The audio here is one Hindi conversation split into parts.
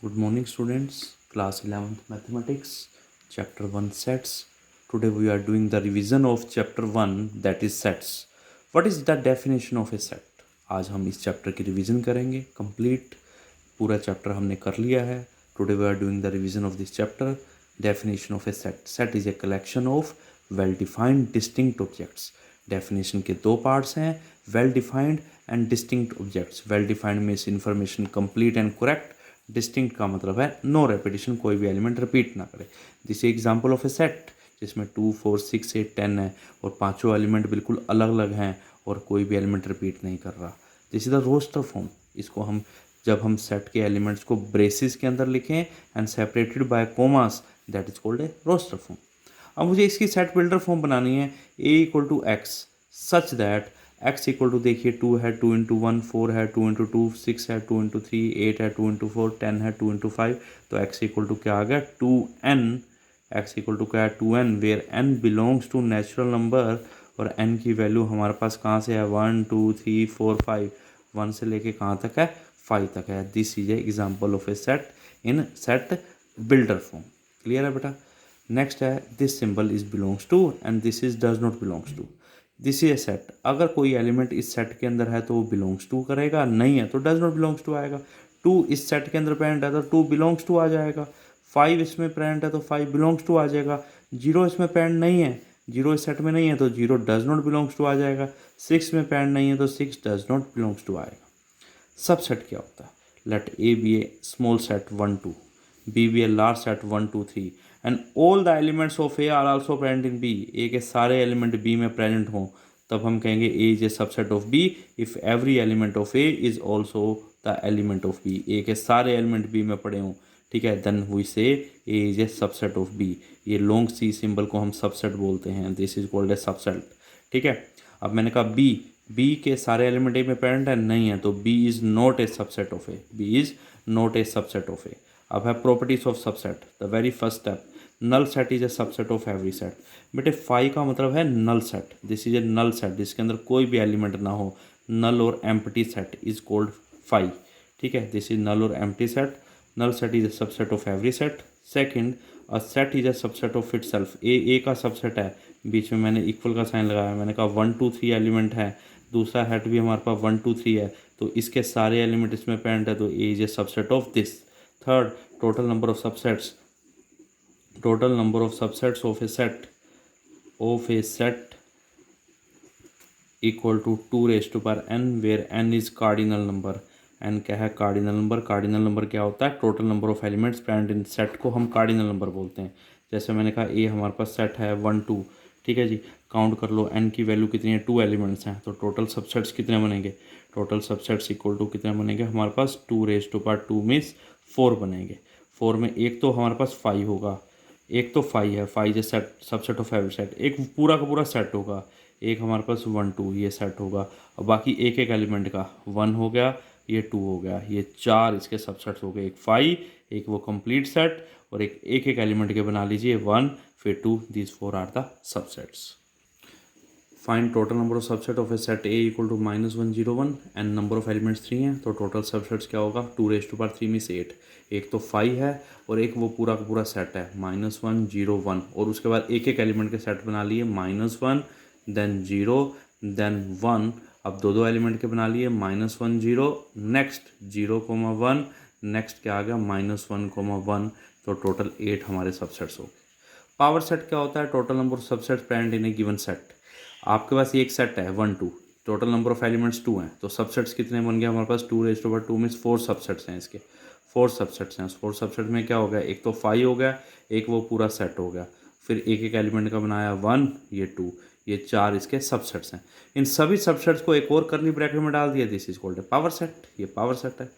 Good morning, students. Class 11th Mathematics, Chapter 1 Sets. Today we are doing the revision of Chapter 1, that is Sets. What is the definition of a set? आज हम इस चैप्टर की रिवीजन करेंगे कंप्लीट. पूरा चैप्टर हमने कर लिया है. Today we are doing the revision of this chapter. Definition of A set. Set is a collection of well defined distinct objects. डेफिनेशन के दो पार्ट्स हैं, well defined and distinct objects. Well defined means information complete and correct. Distinct का मतलब है नो रेपिटेशन, कोई भी एलिमेंट रिपीट ना करे. This example of A set जिसमें 2, 4, 6, 8, 10 है और पांचों एलिमेंट बिल्कुल अलग अलग हैं और कोई भी एलिमेंट रिपीट नहीं कर रहा. This is the roster form. इसको हम जब हम सेट के एलिमेंट्स को ब्रेसिस के अंदर लिखें and separated by commas, that is called a roster form. अब मुझे इसकी सेट बिल्डर फॉर्म बनानी है. A equal to X such that X equal to, देखिए 2 है 2 इंटू 1, 4 है 2 इंटू 2, 6 है 2 इंटू 3, 8 है 2 इंटू 4, 10 है 2 इंटू 5. तो एक्स इक्वल टू क्या आ गया 2n. एक्स इक्वल टू क्या है 2n, where n belongs to natural number और n की वैल्यू हमारे पास कहाँ से है 1 2 3 4 5. 1 से लेके कहाँ तक है 5 तक है. This is a example of A set in set builder form. Clear है बेटा. नेक्स्ट है this symbol is belongs to and this is does not belongs to. This is a set. अगर कोई एलिमेंट इस सेट के अंदर है तो वो बिलोंग्स टू करेगा, नहीं है तो डज नॉट बिलोंग्स टू आएगा. 2 इस सेट के अंदर प्रेजेंट है तो 2 बिलोंग्स टू आ जाएगा. 5 इसमें प्रेजेंट है तो 5 बिलोंग्स टू आ जाएगा. 0 इसमें प्रेजेंट नहीं है, 0 इस सेट में नहीं है तो 0 डज नॉट बिलोंग्स टू आ जाएगा. 6 में प्रेजेंट नहीं है तो 6 डज नॉट बिलोंग्स टू आएगा. सबसेट क्या होता है? Let A be a small set 1 2, B be a large set 1 2 3 and all the elements of A are also present in B. A के सारे एलिमेंट बी में प्रेजेंट हों तब हम कहेंगे A is a subset of B if every element of A is also the element of B. A के सारे एलिमेंट बी में पड़े हों, ठीक है, then we say A is a subset of B. ये लॉन्ग सी सिंबल को हम सबसेट बोलते हैं. This is called a subset. ठीक है. अब मैंने कहा बी के सारे एलिमेंट ए में प्रेजेंट है, नहीं है तो B is not a subset of A. B is not a subset of A. अब है properties of subset. The very first step, null set is a subset of every set. बेटे फाई का मतलब है null set. This is a null set जिसके अंदर कोई भी एलिमेंट ना हो. नल और empty set is called phi. ठीक है. दिस इज नल और empty set. Null set is a subset of every set. Second, a set is a subset of itself. A का सबसेट है, बीच में मैंने इक्वल का साइन लगाया. मैंने कहा 1 2 3 एलिमेंट है, दूसरा हेट भी हमारे पास 1 2 3 है तो इसके सारे एलिमेंट इसमें प्रेजेंट है तो A is a subset of this. Third, total number of subsets. Total number of subsets of A set equal to 2 raise to power n where n is cardinal number. n क्या है कार्डिनल नंबर. कार्डिनल नंबर क्या होता है? Total number of elements present in set को हम कार्डिनल नंबर बोलते हैं. जैसे मैंने कहा ए हमारे पास सेट है 1 2, ठीक है जी. काउंट कर लो n की वैल्यू कितनी है, 2 एलिमेंट्स हैं तो टोटल सबसेट्स कितने बनेंगे? टोटल सबसेट्स इक्वल टू कितने बनेंगे हमारे पास 2 रेज टू पावर 2 मीन्स 4 बनेंगे. 4 में एक तो हमारे पास 5 होगा, एक तो 5 है, 5 जो set subset of every set. एक पूरा का पूरा सेट होगा. एक हमारे पास 1 2 ये सेट होगा और बाकी एक एक एलिमेंट का 1 हो गया, ये 2 हो गया, ये 4 इसके सबसेट्स हो गए. एक 5, एक वो कंप्लीट सेट और एक एक एलिमेंट के बना लीजिए 1 फिर 2. These 4 are the subsets. Find total number of subset of A set A equal to -1 0 1 and number of elements 3 हैं तो टोटल सबसेट्स क्या होगा 2 रेज टू पावर 3 मीन्स 8. एक तो 5 है और एक वो पूरा का पूरा सेट है -1 0 1 और उसके बाद एक एक एलिमेंट के सेट बना लिए -1 देन 0 देन 1. अब दो एलिमेंट के बना लिए -1 0 नेक्स्ट 0 1 नेक्स्ट क्या आ गया -1 1. तो टोटल 8 हमारे सबसेट्स हो गए. पावर सेट क्या होता है? Total number of subsets present in A given set. आपके पास एक सेट है 1 2, टोटल नंबर ऑफ एलिमेंट्स 2 हैं तो सबसेट्स कितने बन गए हमारे पास 2 raise to power 2 means 4 subsets हैं. इसके 4 सबसेट्स हैं. 4 सबसेट में क्या हो गया, एक तो 5 हो गया, एक वो पूरा सेट हो गया, फिर एक एक एलिमेंट का बनाया 1, ये 2, ये 4 इसके सबसेट्स हैं. इन सभी सबसेट्स को एक और करली ब्रैकेट में डाल दिया. This is called A power set. ये पावर सेट है.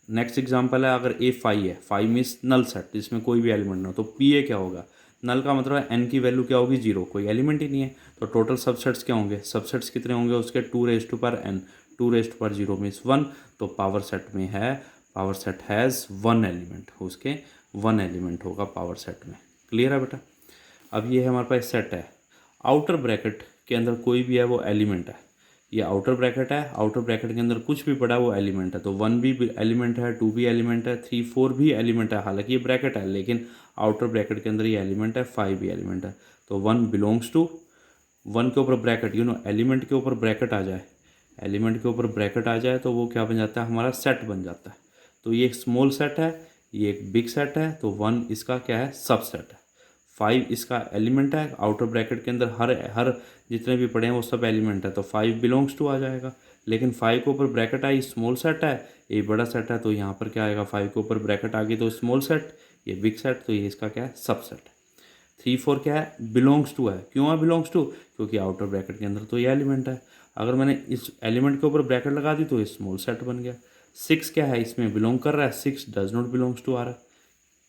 नेक्स्ट एग्जांपल है, अगर ए 5 है, 5 मीन्स नल सेट जिसमें कोई भी एलिमेंट ना हो तो पी ए क्या होगा? नल का मतलब है n की वैल्यू क्या होगी 0, कोई एलिमेंट ही नहीं है तो टोटल सबसेट्स क्या होंगे? सबसेट्स कितने होंगे उसके 2 raise to power n. 2 raise to power 0 means 1 तो पावर सेट में है, पावर सेट हैज़ 1 एलिमेंट, उसके 1 एलिमेंट होगा पावर सेट में. क्लियर है बेटा. अब ये है हमारे पास सेट है. आउटर ब्रैकेट के अंदर कोई भी है वो एलिमेंट है. ये आउटर ब्रैकेट है, आउटर ब्रैकेट के अंदर कुछ भी पड़ा है वो एलिमेंट है। तो 1 भी एलिमेंट है, 2 भी एलिमेंट है, 3 4 भी एलिमेंट है। हालांकि ये ब्रैकेट है लेकिन आउटर ब्रैकेट के अंदर ये एलिमेंट है, 5 भी एलिमेंट है। तो 1 बिलोंग्स टू, 1 के ऊपर ब्रैकेट, एलिमेंट के ऊपर ब्रैकेट आ जाए, एलिमेंट के ऊपर ब्रैकेट आ जाए तो वो क्या बन जाता है, हमारा सेट बन जाता है। तो ये एक स्मॉल सेट है, ये एक बिग सेट है। तो 1 इसका क्या है, सबसेट है। 5 इसका एलिमेंट है, आउटर ब्रैकेट के अंदर हर हर जितने भी पड़े हैं वो सब एलिमेंट है। तो 5 बिलोंग्स टू आ जाएगा। लेकिन 5 के ऊपर ब्रैकेट आई, स्मॉल सेट है, ये बड़ा सेट है। तो यहाँ पर क्या आएगा, 5 के ऊपर ब्रैकेट आ गई तो स्मॉल सेट, ये बिग सेट, तो ये इसका क्या है, सबसेट है। 3 4 क्या है, बिलोंग्स टू है। क्यों है बिलोंग्स टू, क्योंकि आउटर ब्रैकेट के अंदर तो ये एलिमेंट है। अगर मैंने इस एलिमेंट के ऊपर ब्रैकेट लगा दी तो ये स्मॉल सेट बन गया। 6 क्या है, इसमें बिलोंग कर रहा है, 6 डज नॉट बिलोंग्स टू आ रहा है,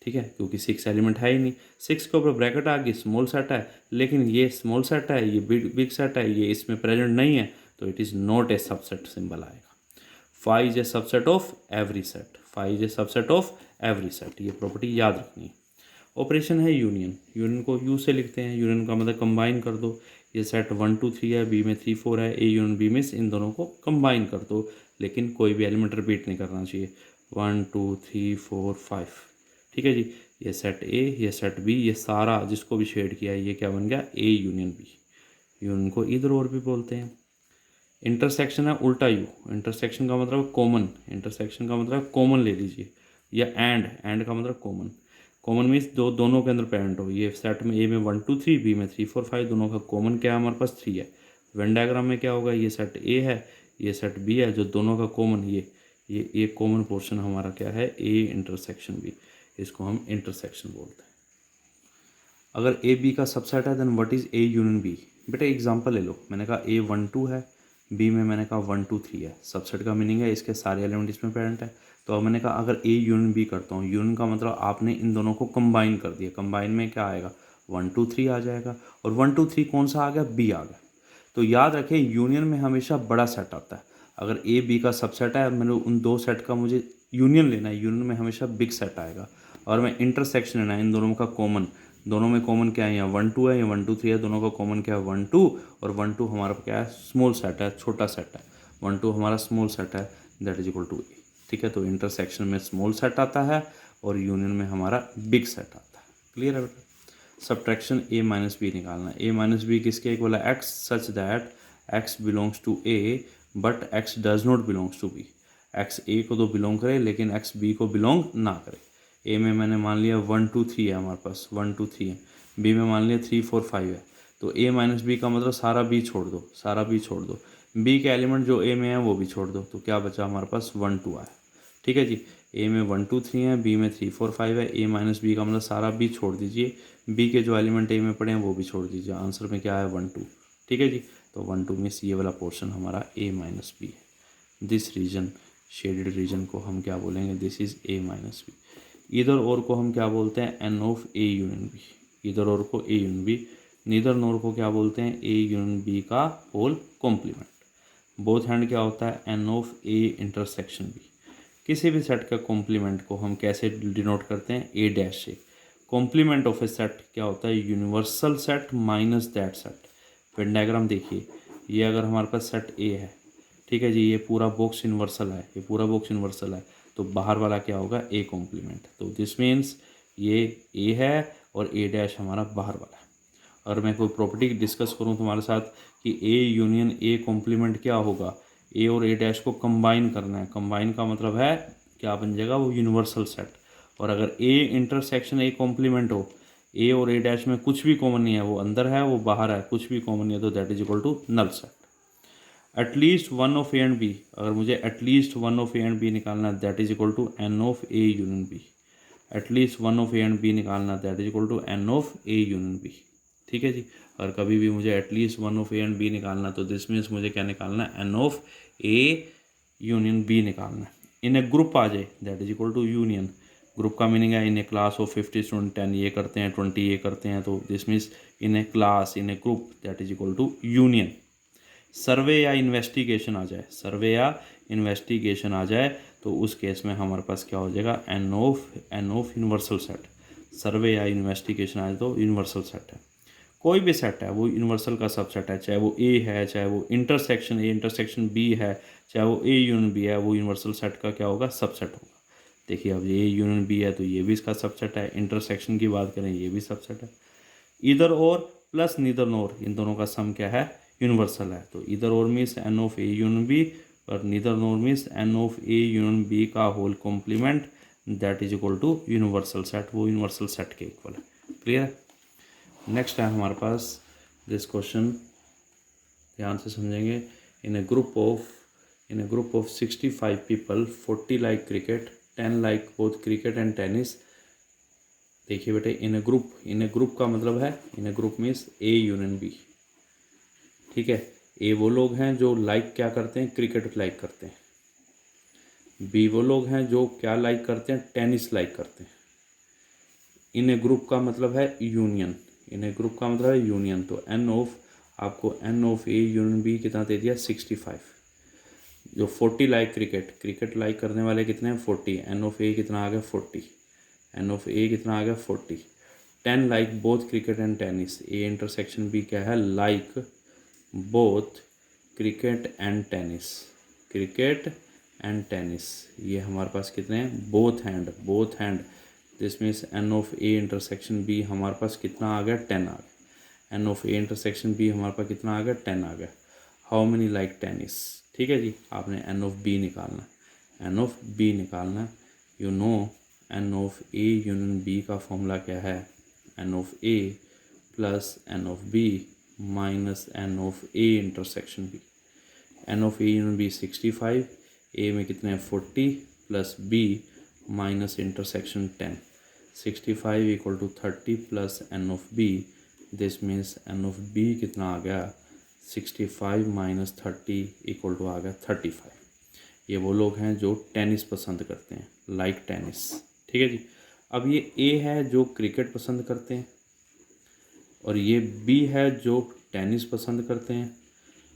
ठीक है, क्योंकि 6 एलिमेंट है ही नहीं। 6 के ऊपर ब्रैकेट आ गई, स्मॉल सेट है, लेकिन ये स्मॉल सेट है, ये बिग सेट है, ये इसमें प्रेजेंट नहीं है, तो it is not a subset symbol आएगा। 5 is a subset of every set, 5 is a subset of every set, ये प्रॉपर्टी याद रखनी है। ऑपरेशन है यूनियन, यूनियन को यू से लिखते हैं। यूनियन का मतलब कंबाइन कर दो। ये सेट 1 2 3 है, बी में 3 4 है, ए यूनियन बी में इन दोनों को कंबाइन कर दो, लेकिन कोई भी एलिमेंट रिपीट नहीं करना चाहिए। 1 2 3 4 5, ठीक है जी। ये सेट ए, ये सेट बी, ये सारा जिसको भी शेड किया है ये क्या बन गया, ए यूनियन बी। यूनियन को इधर और भी बोलते हैं। इंटरसेक्शन है उल्टा यू, इंटरसेक्शन का मतलब कॉमन, इंटरसेक्शन का मतलब कॉमन ले लीजिए। या एंड का मतलब कॉमन, कॉमन मीन्स दोनों के अंदर पेरेंट हो। ये सेट में ए में 1 2 3, बी में 3 4 5, दोनों का कॉमन क्या है, हमारे पास 3 है। वेन डायग्राम में क्या होगा, ये सेट ए है, ये सेट बी है, जो दोनों का कॉमन, ये कॉमन पोर्शन हमारा क्या है, ए इंटरसेक्शन बी, इसको हम इंटरसेक्शन बोलते हैं। अगर ए बी का सबसेट है then what is A union B. बेटा एग्जांपल ले लो, मैंने कहा ए 1 2 है, बी में मैंने कहा 1 2 3 है। सबसेट का मीनिंग है इसके सारे एलिमेंट इसमें पेरेंट है। तो अब मैंने कहा अगर ए यूनियन बी करता हूँ, यूनियन का मतलब आपने इन दोनों को कंबाइन कर दिया। कंबाइन में क्या आएगा, 1 2 3 आ जाएगा, और 1 2 3 कौन सा आ गया, बी आ गया। तो याद रखें यूनियन में हमेशा बड़ा सेट आता है। अगर ए बी का सबसेट है, मैंने उन दो सेट का मुझे यूनियन लेना है, यूनियन में हमेशा बिग सेट आएगा। और मैं इंटरसेक्शन लेना है इन दोनों का कॉमन, दोनों में कॉमन क्या है, यहाँ 1 2 है, यहाँ 1 2 3 है, दोनों का कॉमन क्या है 1 2, और 1 2 हमारा क्या है, स्मॉल सेट है, छोटा सेट है। 1 2 हमारा स्मॉल सेट है, दैट इज इक्वल टू ए, ठीक है। तो इंटरसेक्शन में स्मॉल सेट आता है और यूनियन में हमारा बिग सेट आता है। क्लियर है बेटा। सब्ट्रैक्शन ए माइनस बी निकालना है। ए माइनस बी किसके इक्वल है, X, such that X belongs to A but X does not belongs to B. X A को तो बिलोंग करे लेकिन एक्स बी को बिलोंग ना करे। ए में मैंने मान लिया 1 2 3 है, हमारे पास 1 2 3 है। बी में मान लिया 3 4 5 है। तो ए माइनस बी का मतलब सारा बी छोड़ दो, सारा बी छोड़ दो, बी के एलिमेंट जो ए में है वो भी छोड़ दो, तो क्या बचा हमारे पास 1 2 आया, ठीक है जी। ए में 1 2 3 है, बी में 3 4 5 है। ए माइनस बी का मतलब सारा बी छोड़ दीजिए, बी के जो एलिमेंट ए में पड़े हैं वो भी छोड़ दीजिए। आंसर में क्या है 1 2, ठीक है जी। तो 1 2 में ये वाला पोर्शन हमारा ए माइनस बी है। दिस रीजन, शेडेड रीजन को हम क्या बोलेंगे, this is A minus B. इधर और को हम क्या बोलते हैं, n of A union B. इधर और को A union B, neither nor को क्या बोलते हैं, ए यूनियन बी का होल कॉम्प्लीमेंट। बोथ हैंड क्या होता है, N of A intersection B. किसी भी सेट का कॉम्प्लीमेंट को हम कैसे डिनोट करते हैं, ए डैश से। कॉम्प्लीमेंट ऑफ ए सेट क्या होता है, universal set minus that set. Venn diagram देखिए, ये अगर हमारे पास सेट ए है, ठीक है जी, ये पूरा बॉक्स यूनिवर्सल है, ये पूरा बॉक्स यूनिवर्सल है, तो बाहर वाला क्या होगा, ए कॉम्प्लीमेंट। तो दिस मीन्स ये ए है और ए डैश हमारा बाहर वाला है। और मैं कोई प्रॉपर्टी डिस्कस करूं तुम्हारे साथ कि ए यूनियन ए कॉम्प्लीमेंट क्या होगा, ए और ए डैश को कंबाइन करना है। कंबाइन का मतलब है क्या बन जाएगा, वो यूनिवर्सल सेट। और अगर ए इंटरसेक्शन ए कॉम्प्लीमेंट हो, ए और ए डैश में कुछ भी कॉमन नहीं है, वो अंदर है वो बाहर है, कुछ भी कॉमन नहीं है, तो that is equal to null set. At least one of A and B, अगर मुझे at least one of A and B निकालना है, that is equal to N of A union B. At least one of A and B निकालना, that is equal to N of A union B, ठीक है जी। अगर कभी भी मुझे at least one of A and B निकालना, तो दिस मीन्स मुझे क्या निकालना है, N of A union B निकालना है। इन ए ग्रुप आ जाए, that is equal to union. Group का मीनिंग है in a class of 50 student, 10 ये करते हैं, 20 ये करते हैं, तो this means in a class, in a group, that is equal to union. Survey या इन्वेस्टिगेशन आ जाए, सर्वे या इन्वेस्टिगेशन आ जाए, तो उस केस में हमारे पास क्या हो जाएगा, एन ऑफ यूनिवर्सल सेट। सर्वे या इन्वेस्टिगेशन आ जाए तो यूनिवर्सल सेट है। कोई भी सेट है वो यूनिवर्सल का सबसेट है, चाहे वो ए है, चाहे वो इंटरसेक्शन ए इंटरसेक्शन बी है, चाहे वो ए यूनियन बी है, वो यूनिवर्सल सेट का क्या होगा, सबसेट होगा। देखिए अब ये यूनियन बी है तो ये भी इसका सबसेट है, इंटरसेक्शन की बात करें ये भी सबसेट है। इधर और प्लस नीदर नोर, इन दोनों का सम क्या है, यूनिवर्सल है। तो इधर और means N of A union B और neither nor means N of A union B का whole complement, that is equal to universal set, वो यूनिवर्सल सेट के इक्वल है। क्लियर है। नेक्स्ट है हमारे पास दिस क्वेश्चन, ध्यान से समझेंगे। In a group of 65 people 40 like cricket, 10 like both cricket and tennis. देखिए बेटे इन ए ग्रुप का मतलब है, in a group means A union B. ठीक है, ए वो लोग हैं जो लाइक क्या करते हैं, क्रिकेट लाइक करते हैं। बी वो लोग हैं जो क्या लाइक करते हैं, टेनिस लाइक करते हैं। इन ए ग्रुप का मतलब है यूनियन, इन ए ग्रुप का मतलब है यूनियन। तो एन ऑफ, आपको n of A union B कितना दे दिया, 65। जो 40 लाइक क्रिकेट लाइक करने वाले कितने हैं, 40। एन ऑफ ए कितना आ गया, 40। एन ऑफ ए कितना आ गया, 40। 10 like both cricket and tennis, A intersection B क्या है, like both cricket and tennis, cricket and tennis. ये हमारे पास कितने हैं, both hand. This means N of A intersection B हमारे पास कितना आ गया, 10 आ गया। N of A intersection B हमारे पास कितना आ गया, 10 आ गया। हाउ मेनी लाइक टेनिस, ठीक है जी। आपने एन ऑफ बी निकालना है, एन ऑफ बी निकालना है। You know n of A union B का फॉर्मूला क्या है, N of A plus n of B minus n of A intersection B. N of A union B 65, A में कितने हैं 40 plus B minus intersection 10। 65 equal to 30 plus n of B, this means N of B कितना आ गया, 65 माइनस 30 इक्वल टू आ गया 35। ये वो लोग हैं जो टेनिस पसंद करते हैं, लाइक टेनिस। ठीक है जी। अब ये ए है जो क्रिकेट पसंद करते हैं और ये बी है जो टेनिस पसंद करते हैं।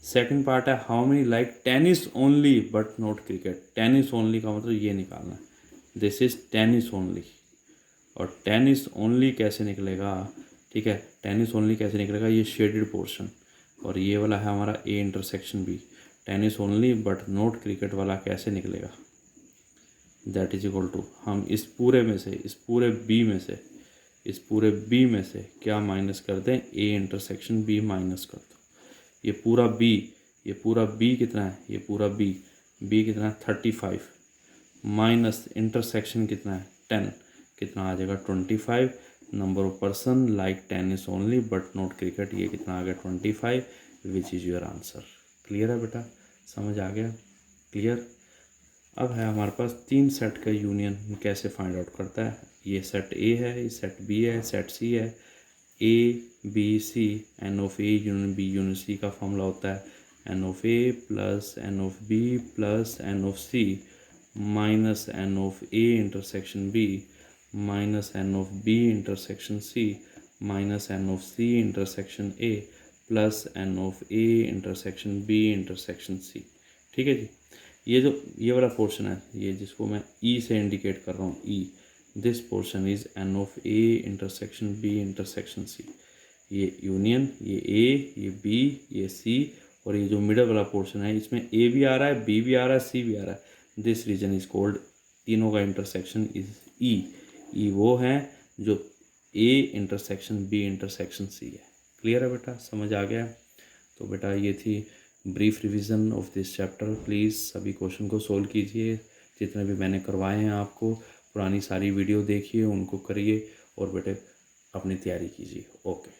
सेकंड पार्ट है how many like tennis only but not cricket. Tennis only का मतलब ये निकालना है, दिस इज टेनिस ओनली। और टेनिस ओनली कैसे निकलेगा, ठीक है, टेनिस ओनली कैसे निकलेगा, ये शेडेड पोर्शन और ये वाला है हमारा A intersection B. Tennis only but not cricket वाला कैसे निकलेगा, दैट इज इक्वल टू, हम इस पूरे में से, इस पूरे बी में से, इस पूरे बी में से क्या माइनस कर दें, ए इंटरसेक्शन बी माइनस कर दो। ये पूरा बी, ये पूरा बी कितना है, ये पूरा बी कितना है 35 माइनस इंटरसेक्शन कितना है 10, कितना आ जाएगा 25। Number of person like tennis only but not cricket, ये कितना आ गया 25, which is your answer. Clear है बेटा, समझ आ गया, क्लियर। अब है हमारे पास 3 सेट का यूनियन कैसे फाइंड आउट करता है। ये सेट ए है, ये सेट बी है, सेट सी है। A B C, n of A union B union C का फॉर्मूला होता है N of A plus n of B plus n of C minus n of A intersection B minus n of B intersection C minus n of C intersection A plus n of A intersection B intersection C. ठीक है जी। ये वाला पोर्शन है, ये जिसको मैं ई से इंडिकेट कर रहा हूँ, E, this portion is N of A intersection B intersection C. ये यूनियन, ये ए, ये बी, ये सी और ये जो मिडल वाला पोर्शन है इसमें ए भी आ रहा है, बी भी आ रहा है, सी भी आ रहा है। दिस रीजन इज कॉल्ड, तीनों का इंटरसेक्शन इज ई। ई वो है जो A intersection B intersection C है। क्लियर है बेटा, समझ आ गया। तो बेटा ये थी brief revision of this chapter. Please सभी क्वेश्चन को सोल्व कीजिए, जितने भी मैंने करवाए हैं आपको, पुरानी सारी वीडियो देखिए, उनको करिए और बेटे अपनी तैयारी कीजिए। ओके।